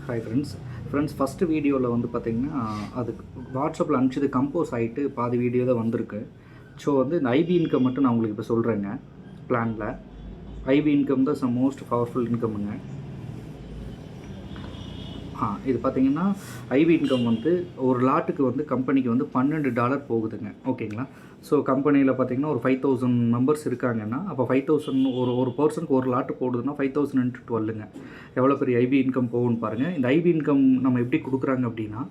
Hi friends first வீடியோவில் வந்து பார்த்திங்கன்னா அது வாட்ஸ்அப்பில் அனுப்பிச்சது கம்போஸ் ஆகிட்டு பாதி வீடியோ தான் வந்திருக்கு. ஸோ வந்து இந்த ஐபி இன்கம் மட்டும் நான் உங்களுக்கு இப்போ சொல்கிறேங்க. பிளானில் ஐபி இன்கம் தான் மோஸ்ட் பவர்ஃபுல் இன்கம்முங்க. இது பார்த்திங்கன்னா ஐபி இன்கம் வந்து ஒரு லாட்டுக்கு வந்து கம்பெனிக்கு வந்து $12 போகுதுங்க. ஓகேங்களா? ஸோ கம்பெனியில் பார்த்திங்கன்னா ஒரு 5000 மெம்பர்ஸ் இருக்காங்கன்னா அப்போ 5000 ஒரு பர்சனுக்கு ஒரு லாட்டு போடுதுன்னா 5000 × 12ங்க. எவ்வளோ பெரிய ஐபி இன்கம் போகும்னு பாருங்கள். இந்த ஐபி இன்கம் நம்ம எப்படி கொடுக்குறாங்க அப்படின்னா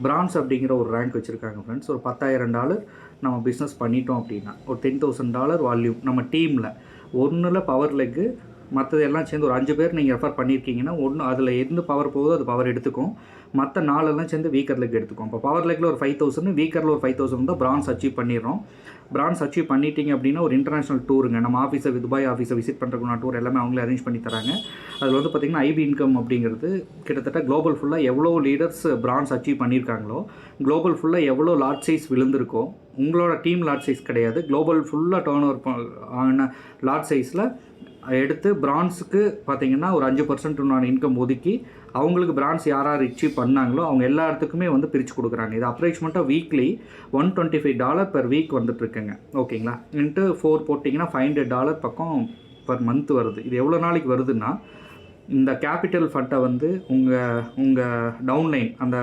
பிரான்ஸ் அப்படிங்கிற ஒரு ரேங்க் வச்சுருக்காங்க ஃப்ரெண்ட்ஸ். ஒரு $10,000 நம்ம பிஸ்னஸ் பண்ணிட்டோம் அப்படின்னா ஒரு $10,000 வால்யூம் நம்ம டீமில் ஒன்றில் பவர் லெக்கு மற்றது எல்லாம் சேர்ந்து ஒரு 5 பேர் நீங்கள் ரெஃபர் பண்ணியிருக்கீங்கன்னா ஒன்று அதில் எந்த பவர் போகுதோ அது பவர் எடுத்துக்கும். மற்ற 4 சேர்ந்து வீக்கர் லெக் எடுத்துக்கும். இப்போ பவர் லெக்கில் ஒரு 5000 வீக்கரில் ஒரு 5000 தான் பிரான்ஸ் அச்சீவ் பண்ணிடுறோம். பிரான்ஸ் அச்சீவ் பண்ணிட்டீங்க அப்படின்னா ஒரு இன்டர்நேஷனல் டூருங்க. நம்ம ஆஃபீஸை துபாய் ஆஃபீஸை விசிட் பண்ணுறதுக்கு டூர் எல்லாமே அவங்களே அரேஞ்ச் பண்ணி தராங்க. அதில் வந்து பார்த்திங்கன்னா ஐபி இன்கம் அப்படிங்கிறது கிட்டத்தட்ட குளோபல் ஃபுல்லாக எவ்வளோ லீடர்ஸ் பிரான்ஸ் அச்சீவ் பண்ணியிருக்காங்களோ, குளோபல் ஃபுல்லாக எவ்வளோ லாட் சைஸ் விழுந்திருக்கோ, உங்களோட டீம் லாட் சைஸ் கிடையாது, குளோபல் ஃபுல்லாக டர்ன் ஓவர் ஆன லாட் சைஸில் எடுத்து பிரான்ஸுக்கு பார்த்திங்கன்னா ஒரு 5% இன்கம் ஒதுக்கி அவங்களுக்கு பிரான்ஸ் யார் அச்சீவ் பண்ணாங்களோ அவங்க எல்லா இடத்துக்குமே வந்து பிரித்து கொடுக்குறாங்க. இது அப்ராக்சிமேட்டாக வீக்லி $125 பெர் வீக் வந்துட்டுருக்குங்க. ஓகேங்களா? இன்ட்டு 4 போட்டிங்கன்னா $500 பக்கம் பர் மந்த் வருது. இது எவ்வளோ நாளைக்கு வருதுன்னா இந்த கேபிட்டல் ஃபண்டை வந்து உங்கள் டவுன்லைன் அந்த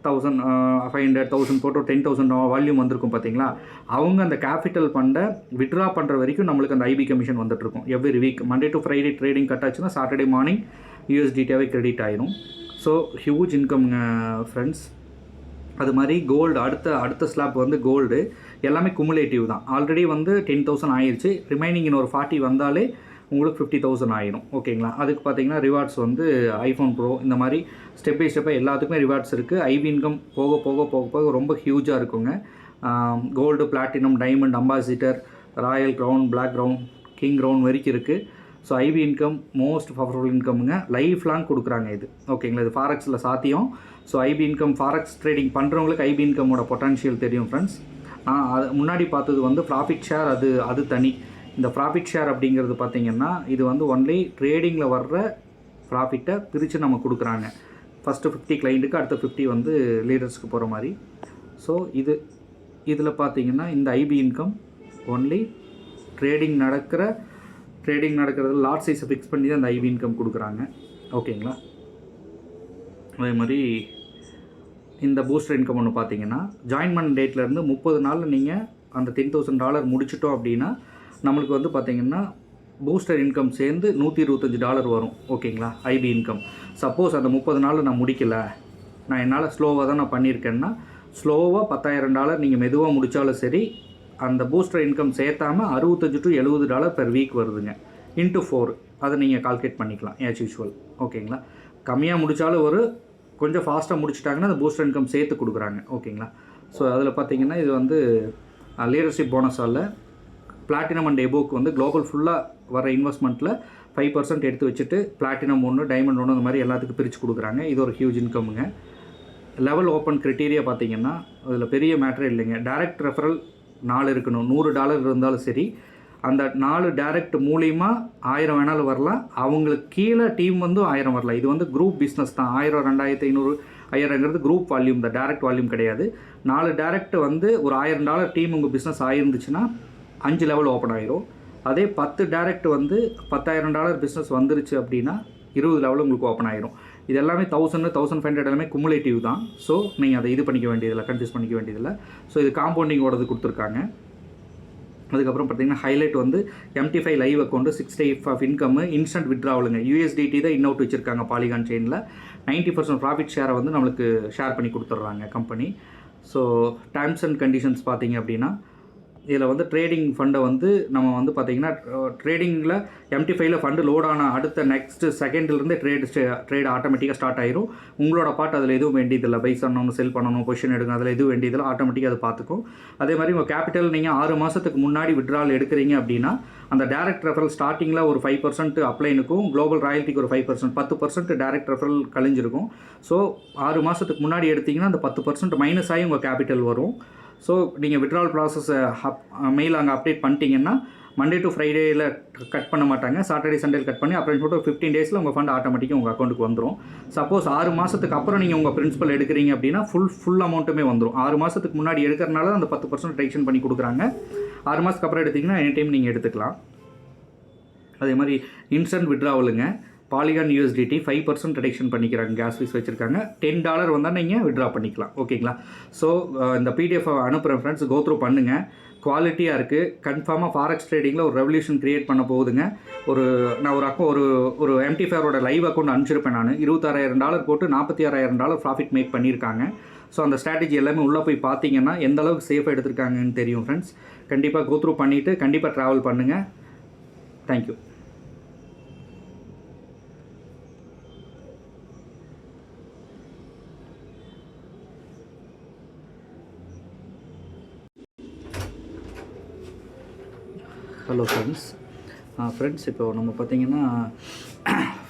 1500 போட்டு 10,000 வால்யூம் வந்திருக்கும் பார்த்தீங்களா, அவங்க அந்த கேபிட்டல் ஃபண்டை விட்ரா பண்ணுற வரைக்கும் நம்மளுக்கு அந்த ஐபி கமிஷன் வந்துட்டுருக்கும். Every week Monday to Friday trading cut ஆச்சுன்னா சாட்டர்டே மார்னிங் USDTயாவே கிரெடிட் ஆயிடும். ஸோ ஹியூஜ் இன்கம்ங்க ஃப்ரெண்ட்ஸ். அது மாதிரி கோல்டு அடுத்த ஸ்லாப் வந்து கோல்டு எல்லாமே குமுலேட்டிவ் தான். ஆல்ரெடி வந்து 10,000 ஆயிடுச்சு. ரிமைனிங் இன்னொரு 40 வந்தாலே உங்களுக்கு 50,000 ஆயிடும். ஓகேங்களா? அதுக்கு பார்த்தீங்கன்னா ரிவார்ட்ஸ் வந்து ஐஃபோன் ப்ரோ இந்த மாதிரி ஸ்டெப் பை ஸ்டெப்பாக எல்லாத்துக்குமே ரிவார்ட்ஸ் இருக்குது. ஐபி இன்கம் போக ரொம்ப ஹியூஜாக இருக்குங்க. Gold, platinum, diamond, ambassador, royal crown, black crown, king crown வரைக்கும் இருக்குது. So IB income most powerful இன்கம்ங்க. லைஃப் லாங் கொடுக்குறாங்க இது. ஓகேங்களா? இது ஃபாரெக்ஸில் சாத்தியம். So IB income forex trading பண்ணுறவங்களுக்கு ஐபி இன்கமோட பொட்டன்ஷியல் தெரியும் ஃப்ரெண்ட்ஸ். அது முன்னாடி பார்த்தது வந்து ப்ராஃபிட் ஷேர், அது தனி. இந்த ப்ராஃபிட் ஷேர் அப்படிங்கிறது பார்த்திங்கன்னா இது வந்து ஒன்லி ட்ரேடிங்கில் வர்ற ப்ராஃபிட்டை பிரித்து நம்ம கொடுக்குறாங்க. ஃபஸ்ட்டு 50 கிளைண்ட்டுக்கு அடுத்த 50 வந்து லீடர்ஸ்க்கு போகிற மாதிரி. ஸோ இதில் பார்த்திங்கன்னா இந்த ஐபி இன்கம் ஒன்லி ட்ரேடிங் நடக்கிறது லாட் சைஸை ஃபிக்ஸ் பண்ணி தான் அந்த ஐபி இன்கம் கொடுக்குறாங்க. ஓகேங்களா? அதே மாதிரி இந்த பூஸ்டர் இன்கம் ஒன்று பார்த்திங்கன்னா ஜாயின் பண்ண டேட்லேருந்து 30 நாளில் நீங்கள் அந்த $10,000 முடிச்சிட்டோம் அப்படின்னா நம்மளுக்கு வந்து பார்த்திங்கன்னா பூஸ்டர் இன்கம் சேர்ந்து $125 வரும். ஓகேங்களா? IP income. சப்போஸ் அந்த 30 நாளில் நான் முடிக்கலை, நான் என்னால் ஸ்லோவாக தான் நான் பண்ணியிருக்கேன்னா ஸ்லோவாக $10,000 நீங்கள் மெதுவாக முடித்தாலும் சரி அந்த பூஸ்டர் இன்கம் சேர்த்தாமல் $65 to $70 பெர் வீக் வருதுங்க. இன்ட்டு 4 அதை நீங்கள் கால்குலேட் பண்ணிக்கலாம் ஆஸ் யூஷுவல். ஓகேங்களா? கம்மியாக முடித்தாலும் ஒரு கொஞ்சம் ஃபாஸ்ட்டாக முடிச்சிட்டாங்கன்னா அந்த பூஸ்டர் இன்கம் சேர்த்து கொடுக்குறாங்க. ஓகேங்களா? ஸோ அதில் பார்த்திங்கன்னா இது வந்து லீடர்ஷிப் போனஸால் பிளாட்டினம் அண்ட் எபோக்கு வந்து குளோபல் ஃபுல்லாக வர இன்வெஸ்ட்மெண்ட்டில் 5% எடுத்து வச்சுட்டு பிளாட்டினம் 1, டைமண்ட் 1 அந்த மாதிரி எல்லாத்துக்கும் பிரித்து கொடுக்குறாங்க. இது ஒரு ஹியூஜ் இன்கம்முங்க. லெவல் ஓப்பன் க்ரைட்டீரியா பார்த்திங்கன்னா அதில் பெரிய மேட்டரே இல்லைங்க. டைரக்ட் ரெஃபரல் 4 இருக்கணும். $100 இருந்தாலும் சரி அந்த 4 டைரக்ட் மூலிமா 1000 வேணாலும் வரலாம். அவங்களுக்கு கீழே டீம் வந்து 1000 வரலாம். இது வந்து குரூப் பிஸ்னஸ் தான். 1000, 2500, 1000ங்கிறது குரூப் வால்யூம் தான், டைரக்ட் வால்யூம் கிடையாது. 4 டைரக்ட் வந்து ஒரு $1000 டீம் உங்கள் பிஸ்னஸ் ஆகிருந்துச்சுன்னா 5 லெவல் ஓப்பன் ஆகிரும். அதே 10 டைரக்ட் வந்து $10,000 பிஸ்னஸ் வந்துருச்சு அப்படின்னா 20 லெவல் உங்களுக்கு ஓப்பன் ஆகிரும். இது எல்லாமே 1000, 1500 எல்லாமே குமுலேட்டிவ் தான். ஸோ நீங்கள் அதை பண்ணிக்க வேண்டியதில்லை, கன்ஃபியூஸ் பண்ணிக்க வேண்டியதில்லை. ஸோ இது காம்பவுண்டிங்கோடது கொடுத்துருக்காங்க. அதுக்கப்புறம் பார்த்திங்கன்னா ஹைலைட் வந்து MT5 live account 6 type of income instant விட்ராவலுங்க. USDT தான் இன்னவுட் வச்சுருக்காங்க பாலிகான் செயினில். 90% ப்ராஃபிட் ஷேரை வந்து நம்மளுக்கு ஷேர் பண்ணி கொடுத்துட்றாங்க company. So terms and conditions பார்த்திங்க அப்படின்னா இதில் வந்து ட்ரேடிங் ஃபண்டை வந்து நம்ம வந்து பார்த்திங்கன்னா ட்ரேடிங்கில் MT5ல ஃபண்டு லோட் ஆன அடுத்த நெக்ஸ்ட்டு செகண்ட்லேருந்து ட்ரேட் ஆட்டோமேட்டிக்காக ஸ்டார்ட் ஆயிரும். உங்களோட பார்ட் அதில் எதுவும் வேண்டியதில்லை. பை பண்ணணும், செல் பண்ணணும், பொசிஷன் எடுங்க, அதில் எதுவும் வேண்டியதில்லை. ஆட்டோமேட்டிக்காக அதை பார்த்துக்கும். அதே மாதிரி உங்கள் கேபிட்டல் நீங்கள் 6 மாதத்துக்கு முன்னாடி விட்ரால் எடுக்கிறீங்க அப்படின்னா அந்த டேரக்ட் ரெஃபரல் ஸ்டார்டிங்கில் ஒரு 5% அப்ளைனுக்கும் குளோபல் ராயல்ட்டிக்கு ஒரு 5%, 10% டேரக்ட் ரெஃபரல் கழிஞ்சிருக்கும். ஸோ 6 மாதத்துக்கு முன்னாடி எடுத்திங்கன்னா அந்த 10% மைனஸ் ஆகி உங்கள் கேபிட்டல் வரும். ஸோ நீங்கள் விட்ரால் ப்ராசஸை மெயில் அங்கே அப்டேட் பண்ணிட்டீங்கன்னா மண்டே டு ஃப்ரைடேயில் கட் பண்ண மாட்டாங்க, சாட்டர்டே சண்டேல கட் பண்ணி அப்புறம் சொல்லிட்டு 15 டேஸில் உங்கள் ஃபண்ட் ஆட்டோமேட்டிக்காக உங்கள் அக்கௌண்ட்டுக்கு வந்துடும். சப்போஸ் 6 மாதத்துக்கு அப்புறம் நீங்கள் உங்கள் பிரின்சிபல் எடுக்கிறீங்க அப்படின்னா ஃபுல் அமௌண்ட்டுமே வந்துடும். 6 மாதத்துக்கு முன்னாடி எடுக்கிறனால அந்த 10% டிடக்ஷன் பண்ணி கொடுக்குறாங்க. 6 மாதத்துக்கு அப்புறம் எடுத்திங்கன்னா எனி டைம் நீங்கள் எடுத்துக்கலாம். அதே மாதிரி இன்ஸ்டன்ட் விட்ராவலுங்க, பாலிகான் USDT 5% டிடக்ஷன் பண்ணிக்கிறாங்க. கேஸ் ஃபீஸ் வச்சுருக்காங்க. $10 வந்தால் நீங்கள் விட்ரா பண்ணிக்கலாம். ஓகேங்களா? ஸோ இந்த PDF அனுப்புகிறேன் ஃப்ரெண்ட்ஸ், கோ த்ரூ பண்ணுங்கள். குவாலிட்டியாக இருக்குது. கன்ஃபார்மாக ஃபாரெக்ஸ் ட்ரேடிங்கில் ஒரு ரெவல்யூஷன் க்ரியேட் பண்ண போகுதுங்க. நான் ஒரு MT5 லைவ் அக்கௌண்ட் அனுப்பிச்சிருப்பேன். நான் $26,000 போட்டு $46,000 ப்ராஃபிட் மேக் பண்ணியிருக்காங்க. ஸோ அந்த ஸ்ட்ராட்டஜி எல்லாமே உள்ளே போய் பார்த்தீங்கன்னா எந்த அளவுக்கு சேஃபாக எடுத்திருக்காங்கன்னு தெரியும் ஃப்ரெண்ட்ஸ். கண்டிப்பாக கோ த்ரூ பண்ணிவிட்டு கண்டிப்பாக ட்ராவல் பண்ணுங்கள். தேங்க்யூ. ஹலோ ஃப்ரெண்ட்ஸ், இப்போ நம்ம பார்த்திங்கன்னா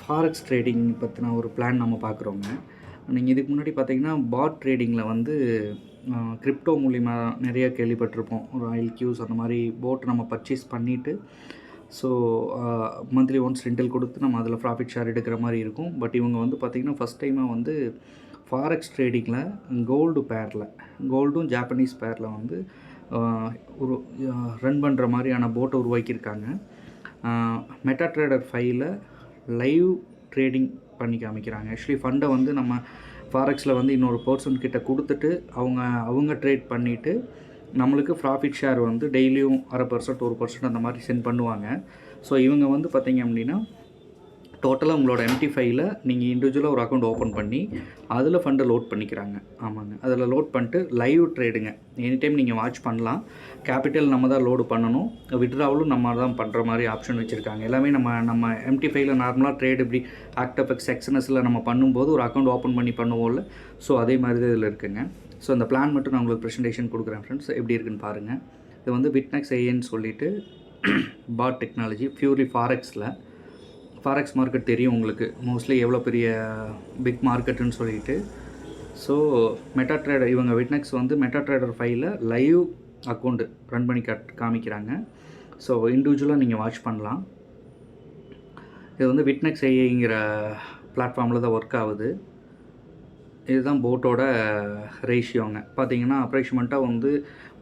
ஃபாரெக்ஸ் ட்ரேடிங் பற்றின ஒரு பிளான் நம்ம பார்க்குறோங்க. நீங்கள் இதுக்கு முன்னாடி பார்த்திங்கன்னா பாட் ட்ரேடிங்கில் வந்து கிரிப்டோ மூலிமா நிறைய கேள்விப்பட்டிருப்போம். ஒரு ஆயில் கியூஸ் அந்த மாதிரி போட் நம்ம பர்ச்சேஸ் பண்ணிவிட்டு ஸோ மந்த்லி ஒன்ஸ் ரெண்டல் கொடுத்து நம்ம அதில் ப்ராஃபிட் ஷேர் எடுக்கிற மாதிரி இருக்கும். பட் இவங்க வந்து பார்த்திங்கன்னா ஃபஸ்ட் டைமாக வந்து ஃபாரெக்ஸ் ட்ரேடிங்கில் கோல்டும் ஜாப்பனீஸ் பேரில் வந்து ஒரு ரன் பண்ணுற மாதிரியான போட்டை உருவாக்கியிருக்காங்க. மெட்டாட்ரேடர் 5ல் லைவ் ட்ரேடிங் பண்ணி காமிக்கிறாங்க. ஆக்சுவலி ஃபண்டை வந்து நம்ம ஃபாரெக்ஸில் வந்து இன்னொரு பர்சன் கிட்ட கொடுத்துட்டு அவங்க ட்ரேட் பண்ணிவிட்டு நம்மளுக்கு ப்ராஃபிட் ஷேர் வந்து டெய்லியும் 0.5% 1% அந்த மாதிரி சென்ட் பண்ணுவாங்க. ஸோ இவங்க வந்து பார்த்திங்க அப்படின்னா டோட்டலாக உங்களோட MT5ல் நீங்கள் இண்டிவிஜுவலாக ஒரு அக்கௌண்ட் ஓப்பன் பண்ணி அதில் ஃபண்டை லோட் பண்ணிக்கிறாங்க. ஆமாங்க, அதில் லோட் பண்ணிட்டு லைவ் ட்ரேடுங்க. எனி டைம் நீங்கள் வாட்ச் பண்ணலாம். கேபிட்டல் நம்ம தான் லோடு பண்ணணும், விட்ராவலும் நம்ம தான் பண்ணுற மாதிரி ஆப்ஷன் வச்சுருக்காங்க. எல்லாமே நம்ம MT5ல் நார்மலாக ட்ரேடு இப்படி ஆக்டபெக்ஸ் XNSல நம்ம பண்ணும்போது ஒரு அக்கௌண்ட் ஓப்பன் பண்ணி பண்ணுவோம்ல, ஸோ அதே மாதிரி தான் இதில் இருக்குங்க. ஸோ அந்த பிளான் மட்டும் நான் உங்களுக்கு ப்ரெசன்டேஷன் கொடுக்குறேன் ஃப்ரெண்ட்ஸ், எப்படி இருக்குன்னு பாருங்கள். இது வந்து விட்னெக்ஸ் AIன்னு சொல்லிட்டு பாட் டெக்னாலஜி பியூர்லி ஃபாரெக்ஸ் மார்க்கெட் தெரியும் உங்களுக்கு மோஸ்ட்லி எவ்வளோ பெரிய பிக் மார்க்கெட்டுன்னு சொல்லிட்டு. ஸோ மெட்டாட்ரேடர் இவங்க விட்னெக்ஸ் வந்து மெட்டாட்ரேடர் 5ல் லைவ் அக்கௌண்ட் ரன் பண்ணி காமிக்கிறாங்க. ஸோ இண்டிவிஜுவலாக நீங்கள் வாட்ச் பண்ணலாம். இது வந்து விட்னெக்ஸ் AIங்கிற பிளாட்ஃபார்மில் தான் ஒர்க் ஆகுது. இதுதான் போட்டோட ரேஷியோங்க. பார்த்தீங்கன்னா அப்ராக்சிமேட்டாக வந்து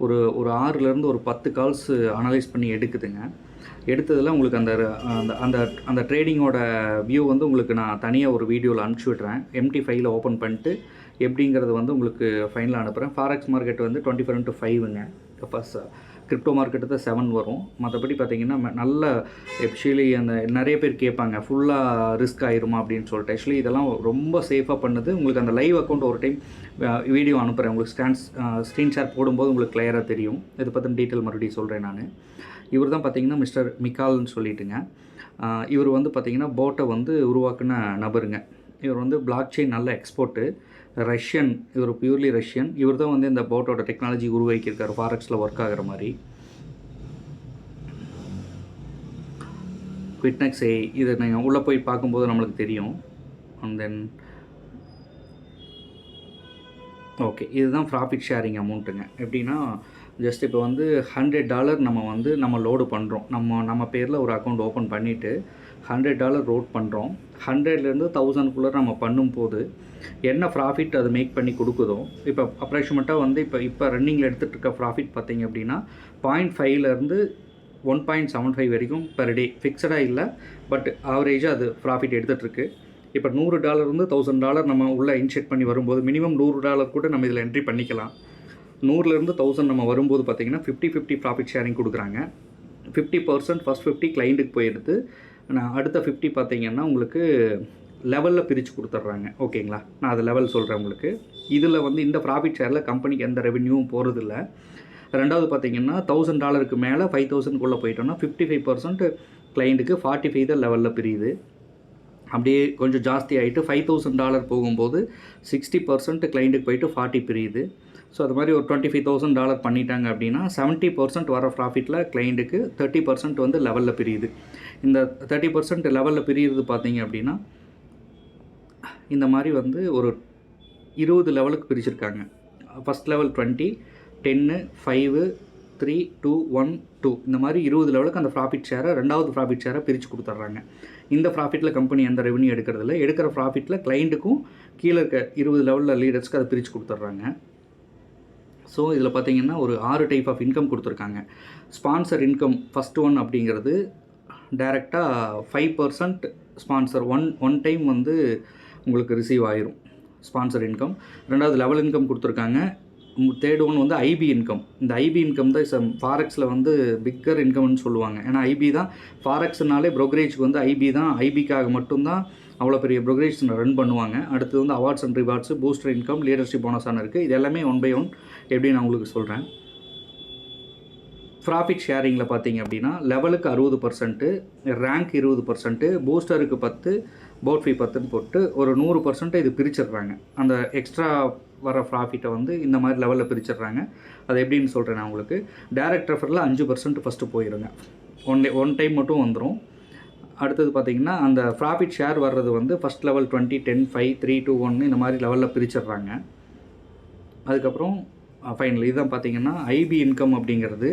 ஒரு 6லேருந்து ஒரு 10 கால்ஸ் அனலைஸ் பண்ணி எடுக்குதுங்க. எடுத்ததில் உங்களுக்கு அந்த ட்ரேடிங்கோட வியூ வந்து உங்களுக்கு நான் தனியாக ஒரு வீடியோவில் அனுப்பிச்சி விட்றேன். MT5ல் ஓப்பன் பண்ணிட்டு எப்படிங்கிறது வந்து உங்களுக்கு ஃபைனலாக அனுப்புகிறேன். ஃபாரெக்ஸ் மார்க்கெட் வந்து 24/5ங்க. ஃபஸ்ட் கிரிப்டோ மார்க்கெட்டு தான் 7 வரும். மற்றபடி பார்த்திங்கன்னா நல்ல எஸ்பெஷலி அந்த நிறைய பேர் கேட்பாங்க ஃபுல்லாக ரிஸ்க் ஆயிருமா அப்படின்னு சொல்லிட்டு. ஆக்சுவலி இதெல்லாம் ரொம்ப சேஃபாக பண்ணுது. உங்களுக்கு அந்த லைவ் அக்கௌண்ட் ஒரு டைம் வீடியோ அனுப்புகிறேன். உங்களுக்கு ஸ்க்ரீன் ஷேர் போடும்போது உங்களுக்கு கிளியராக தெரியும். இதை பற்றின டீட்டெயில் மறுபடியும் சொல்கிறேன் நான். இவர் தான் பார்த்திங்கன்னா மிஸ்டர் மிக்கால்னு சொல்லிட்டுங்க. இவர் வந்து பார்த்திங்கன்னா போட்டை வந்து உருவாக்குன நபருங்க. இவர் வந்து பிளாக் செயின் நல்ல எக்ஸ்போர்ட்டு, ரஷ்யன். இவர் பியூர்லி ரஷ்யன். இவர் தான் வந்து இந்த போட்டோட டெக்னாலஜி உருவாக்கியிருக்காரு ஃபாரெக்ஸில் ஒர்க் ஆகிற மாதிரி. விட்னெக்ஸ் AI இது நீங்கள் உள்ளே போய் பார்க்கும்போது நம்மளுக்கு தெரியும். அண்ட் தென் ஓகே, இதுதான் ப்ராஃபிட் ஷேரிங் அமௌண்ட்டுங்க. எப்படின்னா ஜஸ்ட் இப்போ வந்து $100 நம்ம லோடு பண்ணுறோம். நம்ம பேரில் ஒரு அக்கௌண்ட் ஓப்பன் பண்ணிவிட்டு $100 லோட் பண்ணுறோம். 100லேருந்து 1000க்குள்ளே நம்ம பண்ணும்போது என்ன ப்ராஃபிட் அது மேக் பண்ணி கொடுக்குதோ, இப்போ அப்ராக்சிமேட்டாக வந்து இப்போ ரன்னிங்கில் எடுத்துகிட்டு இருக்க ப்ராஃபிட் பார்த்திங்க அப்படின்னா 0.5லேருந்து 1.75 வரைக்கும் பெர் டே. ஃபிக்ஸடாக இல்லை, பட் ஆவரேஜாக அது ப்ராஃபிட் எடுத்துகிட்ருக்கு. இப்போ $100 $1000 நம்ம உள்ளே இன்ஷெட் பண்ணி வரும்போது மினிமம் $100 கூட நம்ம இதில் என்ட்ரி பண்ணிக்கலாம். 100லேருந்து 1000 நம்ம வரும்போது பார்த்திங்கன்னா 50-50 ப்ராஃபிட் ஷேரிங் கொடுக்குறாங்க. 50% ஃபஸ்ட் 50 கிளைண்ட்டுக்கு போயிடுது. அடுத்த 50 பார்த்திங்கன்னா உங்களுக்கு லெவலில் பிரித்து கொடுத்துட்றாங்க. ஓகேங்களா, நான் அது லெவல் சொல்கிறேன் உங்களுக்கு. இதில் வந்து இந்த ப்ராஃபிட் ஷேரில் கம்பெனிக்கு எந்த ரெவென்யூவும் போகிறதில்ல. ரெண்டாவது பார்த்திங்கன்னா $1000 மேலே 5000க்குள்ளே போயிட்டோம்னா 55% கிளைண்ட்டுக்கு, 45 தான் லெவலில் பிரியுது. அப்படியே கொஞ்சம் ஜாஸ்தி ஆகிட்டு $5000 போகும்போது 60% கிளைண்ட்டுக்கு போயிட்டு 40 பிரியுது. ஸோ அது மாதிரி ஒரு $25,000 பண்ணிட்டாங்க அப்படின்னா 70% வர ப்ராஃபிட்டில் கிளைண்ட்டுக்கு, 30% வந்து லெவலில் பிரியுது. இந்த 30% லெவலில் பிரியுறது பார்த்தீங்க அப்படின்னா இந்த மாதிரி வந்து ஒரு 20 லெவலுக்கு பிரிச்சிருக்காங்க. ஃபஸ்ட் லெவல் 20, 10, 5, 3 2 1 2 இந்த மாதிரி 20 லெவலுக்கு அந்த ப்ராஃபிட் ஷேரை ரெண்டாவது ப்ராஃபிட் ஷேரை பிரித்து கொடுத்துட்றாங்க. இந்த ப்ராஃபிட்டில் கம்பெனி எந்த ரெவன்யூ எடுக்கிறதில்ல, எடுக்கிற ப்ராஃபிட்டில் கிளைண்ட்டுக்கும் கீழே இருக்க 20 லெவலில் லீடர்ஸ்க்கு அதை பிரித்து கொடுத்துட்றாங்க. ஸோ இதில் பார்த்தீங்கன்னா ஒரு 6 டைப் ஆஃப் இன்கம் கொடுத்துருக்காங்க. ஸ்பான்சர் இன்கம் ஃபஸ்ட் ஒன் அப்படிங்கிறது டைரெக்டாக 5% ஸ்பான்சர் ஒன் டைம் வந்து உங்களுக்கு ரிசீவ் ஆயிரும் ஸ்பான்சர் இன்கம். ரெண்டாவது லெவல் இன்கம் கொடுத்துருக்காங்க. தேர்ட் ஒன் வந்து ஐபி இன்கம். இந்த ஐபி இன்கம் தான் ஃபாரெக்ஸில் வந்து பிக்கர் இன்கம்னு சொல்லுவாங்க. ஏன்னா ஐபி தான் ஃபாரெக்ஸ்னாலே ப்ரோக்கரேஜுக்கு வந்து ஐபி தான், ஐபிக்காக மட்டும்தான் அவ்வளோ பெரிய ப்ரோக்கரேஜ் ரன் பண்ணுவாங்க. அடுத்து வந்து awards and rewards, booster income, leadership போனஸான இருக்குது. இது எல்லாமே 1 by 1 எப்படி நான் உங்களுக்கு சொல்கிறேன். ப்ராஃபிட் ஷேரிங்கில் பார்த்தீங்க அப்படின்னா லெவலுக்கு 60%, ரேங்க் 20%, பூஸ்டருக்கு 10, போட் ஃபீ 10ன்னு போட்டு ஒரு 100% இது பிரிச்சிடுறாங்க. அந்த எக்ஸ்ட்ரா வர ப்ராஃபிட்டை வந்து இந்த மாதிரி லெவலில் பிரிச்சிடுறாங்க. அது எப்படின்னு சொல்கிறேன் நான் உங்களுக்கு. டைரக்ட் ரெஃபரில் 5% ஃபஸ்ட்டு போயிடுங்க. ஒன் டைம் மட்டும் வந்துடும். அடுத்தது பார்த்திங்கன்னா அந்த ப்ராஃபிட் ஷேர் வர்றது வந்து ஃபஸ்ட் லெவல் 20, 10, 5, 3, 2, 1 இந்த மாதிரி லெவலில் பிரிச்சிடுறாங்க. அதுக்கப்புறம் ஃபைனல் இதுதான் பார்த்திங்கன்னா ஐபி இன்கம் அப்படிங்கிறது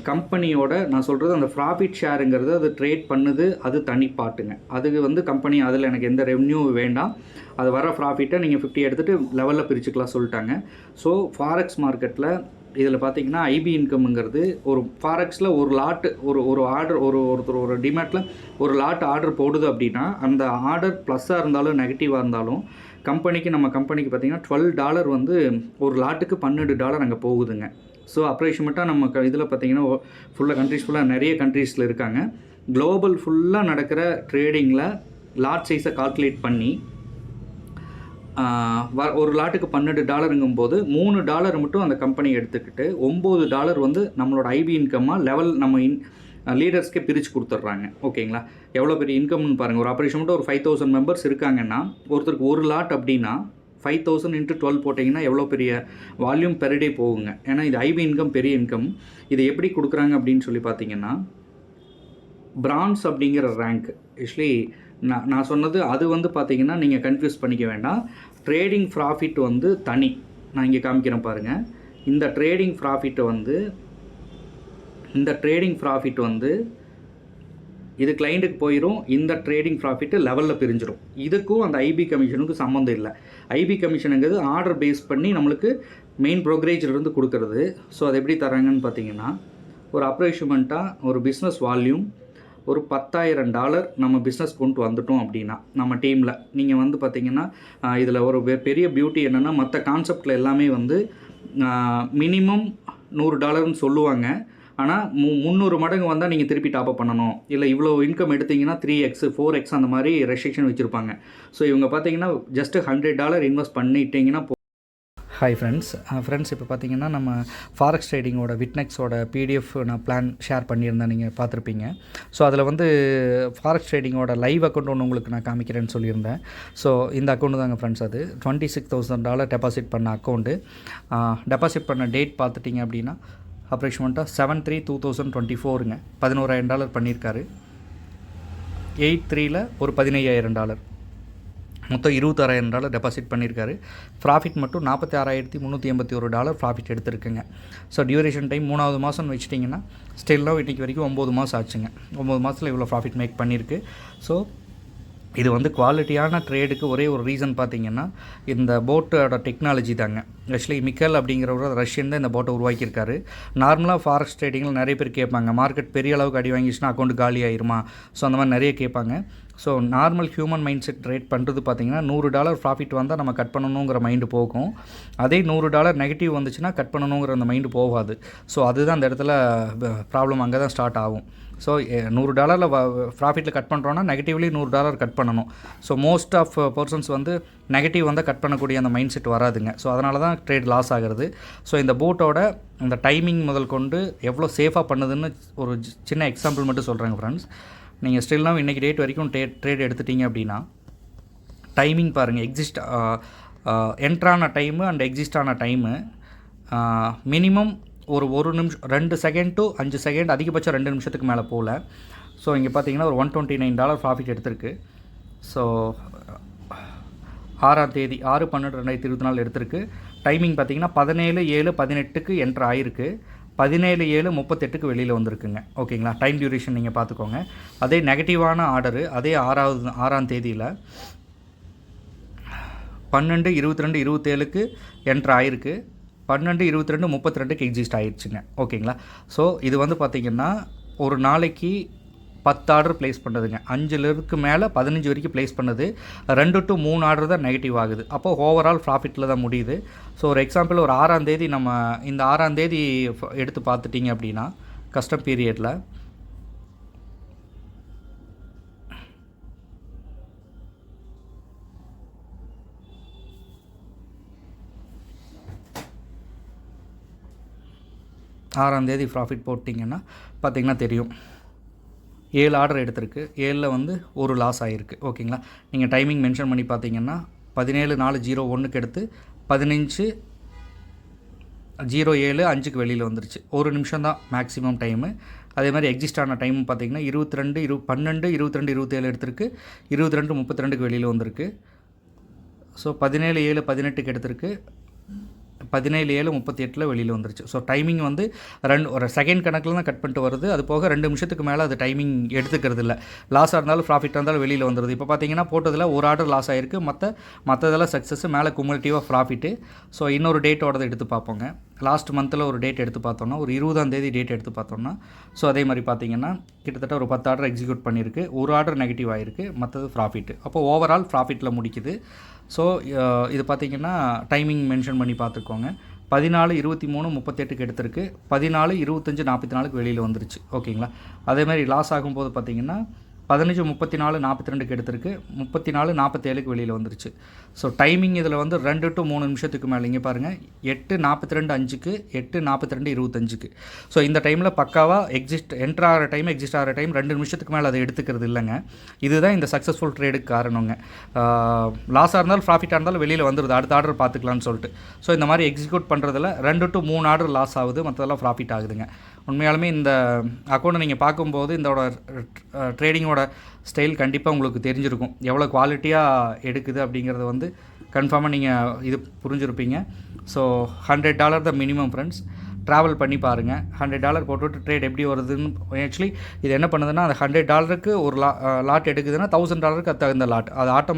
கம்பெனியோட, நான் சொல்கிறது அந்த ப்ராஃபிட் ஷேருங்கிறது அது ட்ரேட் பண்ணுது, அது தனி பாட்டுங்க. அதுக்கு வந்து கம்பெனி அதில் எனக்கு எந்த ரெவன்யூ வேண்டாம், அது வர ப்ராஃபிட்டை நீங்கள் 50 எடுத்துகிட்டு லெவலில் பிரிச்சுக்கலாம் சொல்லிட்டாங்க. ஸோ ஃபாரெக்ஸ் மார்க்கெட்டில் இதில் பார்த்தீங்கன்னா ஐபி இன்கம்ங்கிறது ஒரு ஃபாரெக்ஸில் ஒரு லாட்டு ஒரு ஆர்டர் ஒருத்தர் ஒரு டிமேட்டில் ஒரு லாட் ஆர்டர் போடுது அப்படின்னா அந்த ஆர்டர் ப்ளஸ்ஸாக இருந்தாலும் நெகட்டிவாக இருந்தாலும் நம்ம கம்பெனிக்கு பார்த்திங்கன்னா $12 வந்து ஒரு லாட்டுக்கு $12 அங்கே போகுதுங்க. ஸோ அப்ராக்சிமேட்டாக நம்ம இதில் பார்த்திங்கன்னா ஃபுல்லாக நிறைய கண்ட்ரீஸில் இருக்காங்க. குளோபல் ஃபுல்லாக நடக்கிற ட்ரேடிங்கில் லாட் சைஸை கால்குலேட் பண்ணி ஒரு லாட்டுக்கு $12 போது $3 மட்டும் அந்த கம்பெனி எடுத்துக்கிட்டு $9 வந்து நம்மளோட ஐபி இன்கம்மாக லெவல் நம்ம லீடர்ஸ்க்கே பிரித்து கொடுத்துட்றாங்க. ஓகேங்களா, எவ்வளோ பெரிய இன்கம்னு பாருங்கள். ஒரு ஆப்ரேஷன் மட்டும் ஒரு 5000 மெம்பர்ஸ் இருக்காங்கன்னா ஒருத்தருக்கு ஒரு லாட் அப்படின்னா 5000 × 12 போட்டிங்கன்னா எவ்வளோ பெரிய வால்யூம் பெர் டே போகுங்க. ஏன்னா இது ஐபி இன்கம், பெரிய இன்கம். இதை எப்படி கொடுக்குறாங்க அப்படின்னு சொல்லி பார்த்தீங்கன்னா பிரான்ஸ் அப்படிங்கிற ரேங்க். ஆக்சுவலி நான் சொன்னது அது வந்து பார்த்தீங்கன்னா நீங்கள் கன்ஃபியூஸ் பண்ணிக்க வேண்டாம். ட்ரேடிங் ப்ராஃபிட் வந்து தனி. நான் இங்கே காமிக்கிறேன் பாருங்கள். இந்த ட்ரேடிங் ப்ராஃபிட் வந்து இது கிளைண்ட்டுக்கு போயிடும். இந்த ட்ரேடிங் ப்ராஃபிட்டு லெவலில் பிரிஞ்சிடும். இதுக்கும் அந்த ஐபி கமிஷனுக்கும் சம்மந்தம் இல்லை. ஐபி கமிஷனுங்கிறது ஆர்டர் பேஸ் பண்ணி நம்மளுக்கு மெயின் ப்ரோக்கரேஜிலிருந்து கொடுக்குறது. ஸோ அது எப்படி தராங்கன்னு பார்த்தீங்கன்னா ஒரு அப்ராக்சிமேட்டாக ஒரு பிஸ்னஸ் வால்யூம் ஒரு $10,000 நம்ம பிஸ்னஸ் கொண்டு வந்துட்டோம் அப்படின்னா நம்ம டீமில் நீங்கள் வந்து பார்த்திங்கன்னா இதில் ஒரு பெரிய பியூட்டி என்னென்னா மற்ற கான்செப்டில் எல்லாமே வந்து மினிமம் $100ன்னு சொல்லுவாங்க. ஆனால் 300 மடங்கு வந்தால் நீங்கள் திருப்பி டாப்அப் பண்ணணும், இல்லை இவ்வளோ இன்கம் எடுத்திங்கன்னா 3x 4x அந்த மாதிரி ரெஸ்ட்ரிக்ஷன் வச்சுருப்பாங்க. ஸோ இவங்க பார்த்தீங்கன்னா ஜஸ்ட்டு $100 இன்வெஸ்ட் பண்ணிட்டீங்கன்னா ஹாய் ஃப்ரெண்ட்ஸ் இப்போ பார்த்தீங்கன்னா நம்ம ஃபாரெக்ஸ் ட்ரேடிங்கோட விட்னெக்ஸோட பிடிஎஃப் நான் பிளான் ஷேர் பண்ணியிருந்தேன், நீங்கள் பார்த்துருப்பீங்க. ஸோ அதில் வந்து ஃபாரெக்ஸ் ட்ரேடிங்கோட லைவ் அக்கௌண்ட் ஒன்று உங்களுக்கு நான் காமிக்கிறேன்னு சொல்லியிருந்தேன். ஸோ இந்த அக்கௌண்ட் தாங்க ஃப்ரெண்ட்ஸ், அது $26,000 டெபாசிட் பண்ண அக்கௌண்ட்டு. டெபாசிட் பண்ண டேட் பார்த்துட்டிங்க அப்படின்னா அப்ராக்சிமேட்டாக 7/3/2024ங்க. $11,000 பண்ணியிருக்காரு. 8/3 ஒரு $15,000, மொத்தம் $26,000 டெபாசிட் பண்ணியிருக்காரு. ப்ராஃபிட் மட்டும் $46,381 ப்ராஃபிட் எடுத்துருக்குங்க. ஸோ டியூரேஷன் டைம் 3வது மாதம்னு வச்சிட்டிங்கன்னா ஸ்டில்லாக இன்றைக்கி வரைக்கும் 9 மாதம் ஆச்சுங்க. 9 மாதத்தில் இவ்வளோ ப்ராஃபிட் மேக் பண்ணியிருக்கு. ஸோ இது வந்து குவாலிட்டியான ட்ரேடுக்கு ஒரே ஒரு ரீசன் பார்த்தீங்கன்னா இந்த போட்டோட டெக்னாலஜி தாங்க. ஆக்சுவலி மிக்கல் அப்படிங்கிறவர் ரஷ்யன் தான் இந்த போட்டை உருவாக்கியிருக்காரு. நார்மலாக ஃபாரெக்ஸ் ட்ரேடிங்கில் நிறைய பேர் கேட்பாங்க, மார்க்கெட் பெரிய அளவுக்கு அடி வாங்கிச்சுன்னா அக்கௌண்ட் காலி ஆயிருமா? ஸோ அந்த மாதிரி நிறைய கேட்பாங்க. So normal human mind set trade பண்ணுறது பார்த்திங்கன்னா $100 ப்ராஃபிட் வந்தால் நம்ம கட் பண்ணணுங்கிற மைண்டு போகும். அதே $100 நெகட்டிவ் வந்துச்சுன்னா கட் பண்ணணுங்கிற அந்த மைண்டு போகாது. ஸோ அதுதான் அந்த இடத்துல ப்ராப்ளம், அங்கே தான் ஸ்டார்ட் ஆகும். ஸோ $100 ப்ராஃபிட்டில் கட் பண்ணுறோன்னா நெகட்டிவ்லி $100 கட் பண்ணணும். ஸோ மோஸ்ட் ஆஃப் பர்சன்ஸ் வந்து நெகட்டிவ் வந்தால் கட் பண்ணக்கூடிய அந்த மைண்ட் செட் வராதுங்க. ஸோ அதனால தான் ட்ரேட் லாஸ் ஆகிறது. ஸோ இந்த போட்டோட இந்த டைமிங் முதல் கொண்டு எவ்வளோ சேஃபாக பண்ணுதுன்னு ஒரு சின்ன எக்ஸாம்பிள் மட்டும் சொல்கிறேங்க ஃப்ரெண்ட்ஸ். நீங்கள் ஸ்டில்னால் இன்றைக்கி டேட் வரைக்கும் ட்ரேட் எடுத்துட்டிங்க அப்படின்னா டைமிங் பாருங்கள். என்ட்ரான டைமு அண்ட் எக்ஸிஸ்டான டைமு மினிமம் ஒரு நிமிஷம் 2 செகண்ட் to 5 செகண்ட், அதிகபட்சம் 2 நிமிஷத்துக்கு மேலே போகல. ஸோ இங்கே பார்த்தீங்கன்னா ஒரு $129 ப்ராஃபிட் எடுத்திருக்கு. ஸோ 6ஆம் தேதி 6/12/2024 எடுத்திருக்கு. டைமிங் பார்த்தீங்கன்னா 17/7/18க்கு என்ட்ரு ஆகிருக்கு. 17/7/38க்கு வெளியில் வந்திருக்குங்க. ஓகேங்களா, டைம் டியூரேஷன் நீங்கள் பார்த்துக்கோங்க. அதே நெகட்டிவான ஆர்டரு அதே 6ஆம் தேதியில் 12/22/27க்கு என்ட்ரு ஆகிருக்கு. 12/22/32க்கு எக்ஸிஸ்ட் ஆகிடுச்சுங்க. ஓகேங்களா, ஸோ இது வந்து பார்த்திங்கன்னா ஒரு நாளைக்கு 10 ஆர்டர் ப்ளேஸ் பண்ணுதுங்க. 5க்கு மேலே 15 வரைக்கும் ப்ளேஸ் பண்ணுது. 2 to 3 ஆர்டர் தான் நெகட்டிவ் ஆகுது. அப்போது ஓவரால் ப்ராஃபிட்டில் தான் முடியுது. ஸோ ஒரு எக்ஸாம்பிள் ஒரு 6ஆம் தேதி நம்ம இந்த 6ஆம் தேதி எடுத்து பார்த்துட்டிங்க அப்படின்னா கஸ்டம் பீரியடில் ஆறாந்தேதி ப்ராஃபிட் போட்டிங்கன்னா பார்த்திங்கன்னா தெரியும் 7 ஆர்டர் எடுத்திருக்கு. 7ல் வந்து ஒரு லாஸ் ஆகிருக்கு. ஓகேங்களா, நீங்கள் டைமிங் மென்ஷன் பண்ணி பார்த்தீங்கன்னா 17/4/01க்கு எடுத்து 15/07/5க்கு வெளியில் வந்துருச்சு. 1 நிமிஷம் தான் மேக்ஸிமம் டைமு. அதே மாதிரி எக்ஸிஸ்ட் ஆன டைம் பார்த்திங்கன்னா 12/22/27 எடுத்திருக்கு. 22/32க்கு வெளியில் வந்திருக்கு. ஸோ 17/7/18க்கு எடுத்திருக்கு. 17/7/38 வெளியில் வந்துருச்சு. ஸோ டைமிங் வந்து ஒரு செகண்ட் கணக்கில் தான் கட் பண்ணிட்டு வருது. அது போக 2 நிமிஷத்துக்கு மேலே அது டைமிங் எடுத்துக்கிறது இல்லை. லாஸாக இருந்தாலும் ப்ராஃபிட்டாக இருந்தாலும் வெளியில் வந்துடுது. இப்போ பார்த்தீங்கன்னா போட்டதில் ஒரு ஆர்டர் லாஸ் ஆகிருக்கு. மற்றதெல்லாம் சக்ஸஸ், மேலே குமுலேட்டிவாக ப்ராஃபிட்டு. ஸோ இன்னொரு டேட்டோடதை எடுத்து பார்ப்போங்க. லாஸ்ட் மந்தில் ஒரு டேட் எடுத்து பார்த்தோம்னா ஒரு 20ஆம் தேதி டேட் எடுத்து பார்த்தோம்னா ஸோ அதே மாதிரி பார்த்தீங்கன்னா கிட்டத்தட்ட ஒரு 10 ஆர்டர் எக்ஸிக்யூட் பண்ணியிருக்கு. ஒரு ஆர்டர் நெகட்டிவ் ஆகிருக்கு, மற்றது ப்ராஃபிட்டு. அப்போ ஓவரால் ப்ராஃபிட்டில் முடிக்குது. ஸோ இது பார்த்திங்கன்னா டைமிங் மென்ஷன் பண்ணி பார்த்துக்கோங்க. 14/23/38க்கு எடுத்திருக்கு. 14/25/44க்கு வெளியில் வந்துருச்சு. ஓகேங்களா, அதேமாதிரி லாஸ் ஆகும்போது பார்த்திங்கன்னா 15/34/42க்கு எடுத்திருக்கு. 34/47க்கு வெளியில் வந்துருச்சு. ஸோ டைமிங் இதில் வந்து 2 to 3 நிமிஷத்துக்கு மேலே இங்கே பாருங்கள் 8:42/5க்கு 8:42/25க்கு. ஸோ இந்த டைமில் பக்காவாக என்ட்ரு ஆகிற டைம் எக்ஸிஸ்ட் ஆகிற டைம் 2 நிமிஷத்துக்கு மேலே அதை எடுத்துக்கிறது இல்லைங்க. இதுதான் இந்த சக்ஸஸ்ஃபுல் ட்ரேடுக்கு காரணங்க. லாஸாக இருந்தாலும் ப்ராஃபிட்டாக இருந்தாலும் வெளியில் வந்துடுது, அடுத்த ஆர்டர் பார்த்துக்கலான்னு சொல்லிட்டு. ஸோ இந்த மாதிரி எக்ஸிக்யூட் பண்ணுறதுல 2 to 3 ஆர்டர் லாஸ் ஆகுது, மற்றதெல்லாம் ப்ராஃபிட் ஆகுதுங்க. உண்மையாலுமே இந்த அக்கௌண்ட்டை நீங்கள் பார்க்கும்போது இதோட ட்ரேடிங்கோட ஸ்டைல் கண்டிப்பாக உங்களுக்கு தெரிஞ்சிருக்கும். எவ்வளோ குவாலிட்டியாக எடுக்குது அப்படிங்கிறத வந்து கன்ஃபார்மாக நீங்கள் இது புரிஞ்சுருப்பீங்க. ஸோ $100 தான் மினிமம் ஃப்ரெண்ட்ஸ். ட்ராவல் பண்ணி பாருங்கள். $100 போட்டுவிட்டு ட்ரேட் எப்படி வருதுன்னு. ஆக்சுவலி இது என்ன பண்ணுதுன்னா அந்த $100க்கு ஒரு லாட் எடுக்குதுன்னா $1000க்கு அது தகுந்த லாட் அது ஆட்டோமேட்டிக்